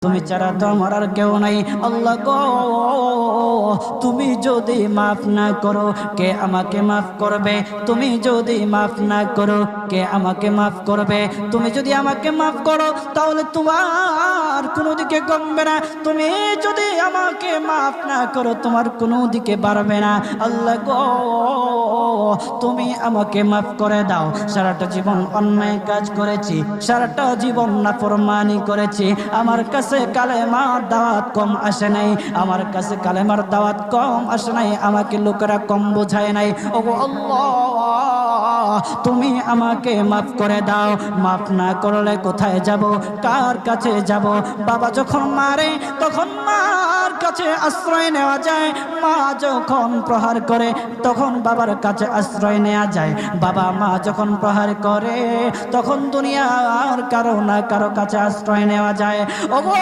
তুমি ছাড়া তো আমার আর কেউ নাই। আল্লাহ গো, তুমি যদি মাফ না করো কে আমাকে মাফ করবে? তুমি যদি মাফ না করো কে আমাকে মাফ করবে? তুমি যদি আমাকে মাফ করো তাহলে তোমার কোনো দিকে কমবে না, তুমি যদি আমাকে মাফ না করো তোমার কোনো দিকে বাড়বে না। আল্লাহ গো, তুমি আমাকে মাফ করে দাও। সারাটা জীবন অন্যায় কাজ করেছি, সারাটা জীবন নাফরমানি করেছি, আমার কাছে কালেমার দাওয়াত কম আসে নাই, আমার কাছে কালেমার দাওয়াত কম আসে নাই, আমাকে লোকেরা কম বোঝায় নাই। ওগো আল্লাহ, তুমি আমাকে মাফ করে দাও। মাফ না করলে কোথায় যাব, কার কাছে যাব? বাবা যখন মারে তখন মার কাছে আশ্রয় নেওয়া যায়, মা যখন প্রহার করে তখন বাবার কাছে আশ্রয় নেওয়া যায়, বাবা মা যখন প্রহার করে তখন দুনিয়ার কারো না কারো কাছে আশ্রয় নেওয়া যায়। ওগো